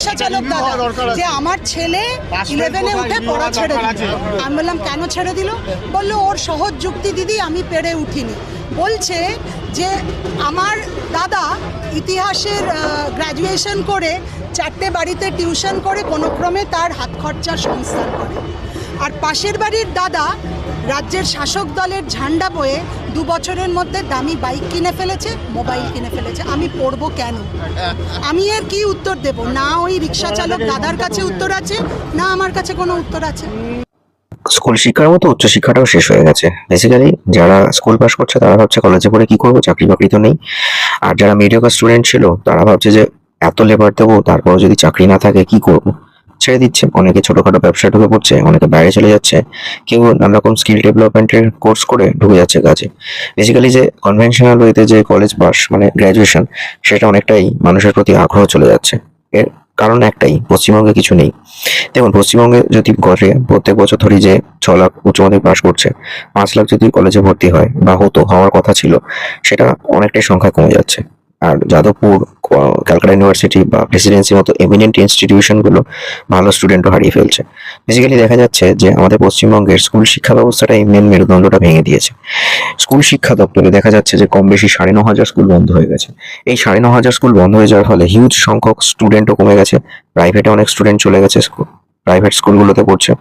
রিক্সা চালক দাদা যে আমার ছেলে 11-এ উঠে পড়া ছেড়ে দিল। আমি বললাম কেন ছেড়ে দিল? বললো ওর সহজ যুক্তি দিদি আমি পেরে উঠিনি। বলছে যে আমার দাদা ইতিহাসের গ্র্যাজুয়েশন করে 4টে বাড়িতে টিউশন করে কোনো ক্রমে তার হাত খরচার সংস্থান করে, আর পাশের বাড়ির দাদা রাজ্যের শাসক দলের ঝান্ডা বয়ে 2 বছরের মধ্যে দামি বাইক কিনে ফেলেছে, মোবাইল কিনে ফেলেছে। আমি পড়বো কেন? আমি এর কি উত্তর দেব? না ওই রিক্সা চালক দাদার কাছে উত্তর আছে, না আমার কাছে কোনো উত্তর আছে। স্কুল শিক্ষার মতো উচ্চ শিক্ষাটাও শেষ হয়ে গেছে। বেসিক্যালি যারা স্কুল পাস করছে তারা ভাবছে কলেজে পড়ে কি করবো, চাকরি বাকরি তো নেই। আর যারা মিডিওকার স্টুডেন্ট ছিল তারা ভাবছে যে এত লেবার দেবো তারপর যদি চাকরি না থাকে কি করব, ছেড়ে দিচ্ছে। অনেকে ছোটখাটো ব্যবসায় ঢুকে পড়ছে, অনেকে বাইরে চলে যাচ্ছে, কেউ নানা রকম স্কিল ডেভেলপমেন্টের কোর্স করে ঢুকে যাচ্ছে কাজে। বেসিক্যালি যে কনভেনশনাল ওয়েতে যে কলেজ পাস মানে গ্র্যাজুয়েশন, সেটা অনেকটাই মানুষের প্রতি আগ্রহ চলে যাচ্ছে। এর কারণ একটাই, পশ্চিমবঙ্গে কিছু নেই। দেখুন, পশ্চিমবঙ্গে যদি গড়ে প্রত্যেক বছর ধরি যে 6 লাখ উচ্চ মাধ্যমিক পাস করছে, 5 লাখ যদি কলেজে ভর্তি হয় বা হওয়ার কথা ছিল, সেটা অনেকটাই সংখ্যা কমে যাচ্ছে। আর যাদবপুর, ক্যালকাটা ইউনিভার্সিটি বা প্রেসিডেন্সির মতো এমিনেন্ট ইনস্টিটিউশনগুলো ভালো স্টুডেন্টও হারিয়ে ফেলছে। বেসিক্যালি দেখা যাচ্ছে যে আমাদের পশ্চিমবঙ্গের স্কুল শিক্ষা ব্যবস্থাটাই মেন মেরুদণ্ডটা ভেঙে দিয়েছে। স্কুল শিক্ষা দপ্তরে দেখা যাচ্ছে যে কম বেশি 9,500 স্কুল বন্ধ হয়ে গেছে। এই 9,500 স্কুল বন্ধ হয়ে যাওয়ার ফলে হিউজ সংখ্যক স্টুডেন্টও কমে গেছে। প্রাইভেটে অনেক স্টুডেন্ট চলে গেছে প্রাইভেট স্কুলগুলোতে পড়ছে।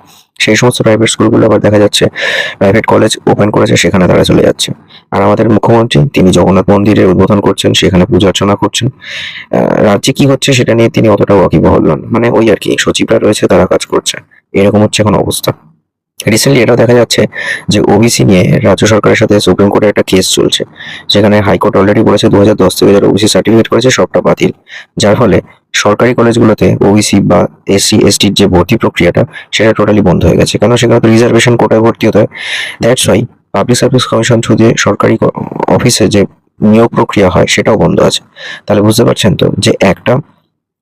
সেই সমস্ত প্রাইভেট স্কুলগুলো আবার দেখা যাচ্ছে প্রাইভেট কলেজ ওপেন করেছে, সেখানে তারা চলে যাচ্ছে। আর আমাদের মুখ্যমন্ত্রী তিনি জগন্নাথ মন্দিরের উদ্বোধন করছেন, সেখানে পূজা অর্চনা করছেন। রাজ্যে কি হচ্ছে সেটা নিয়ে তিনি অতটা ওয়াকিবহাল নন। মানে ওই আর কি, সচিবরা রয়েছে তারা কাজ করছে, এরকম হচ্ছে এখন অবস্থা। রিসেন্টলি এটাও দেখা যাচ্ছে যে ওবিসি নিয়ে রাজ্য সরকারের সাথে সুপ্রিম কোর্টে একটা কেস চলছে, যেখানে হাইকোর্ট অলরেডি বলেছে 2010 থেকে যারা ওবিসি সার্টিফিকেট করেছে সবটা বাতিল। যার ফলে সরকারি কলেজগুলোতে ওবিসি বা এসসি এসটির যে ভর্তি প্রক্রিয়াটা সেটা টোটালি বন্ধ হয়ে গেছে, কারণ সেখানে তো রিজার্ভেশন কোটায় ভর্তি হতে হয়। That's why public service commission through দিয়ে সরকারি অফিসে যে নিয়োগ প্রক্রিয়া হয় সেটাও বন্ধ আছে। তাহলে বুঝতে পারছেন তো যে একটা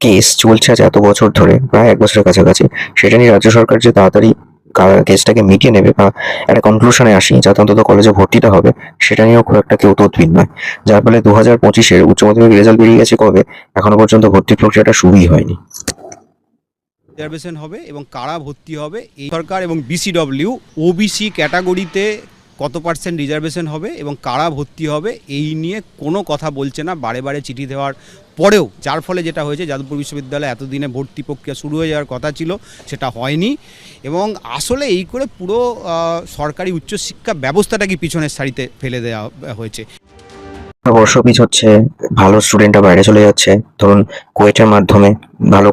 কেস চলছে আজ এত বছর ধরে, প্রায় 1 বছরের কাছাকাছি, সেটা নিয়ে রাজ্য সরকার যে তাড়াতাড়ি কেসটাকে মিটিয়ে নেবে বা একটা কনক্লুশনে আসি যাতে অন্তত কলেজে ভর্তিটা হবে, সেটা নিয়েও খুব একটা কেউ তদবির নয়। যার ফলে 2025-এর উচ্চ মাধ্যমিক রেজাল্ট বেরিয়ে গেছে কবে, এখনো পর্যন্ত ভর্তি প্রক্রিয়াটা শুরুই হয়নি। রিজার্ভেশন হবে এবং কারা ভর্তি হবে, এই সরকার এবং বিসিডব্লিউ ওবিসি ক্যাটাগরিতে কত % রিজার্ভেশন হবে এবং কারা ভর্তি হবে এই নিয়ে কোনো কথা বলছে না, বারে বারে চিঠি দেওয়ার পরেও। যার ফলে যেটা হয়েছে, যাদবপুর বিশ্ববিদ্যালয়ে এতদিনে ভর্তি প্রক্রিয়া শুরু হয়ে যাওয়ার কথা ছিল, সেটা হয়নি। এবং আসলে এই করে পুরো সরকারি উচ্চশিক্ষা ব্যবস্থাটাকে পিছনের সারিতে ফেলে দেওয়া হয়েছে। বর্ষ পিছ হচ্ছে, ভালো স্টুডেন্টরা বাইরে চলে যাচ্ছে। ধরুন কুয়েটের মাধ্যমে ভালো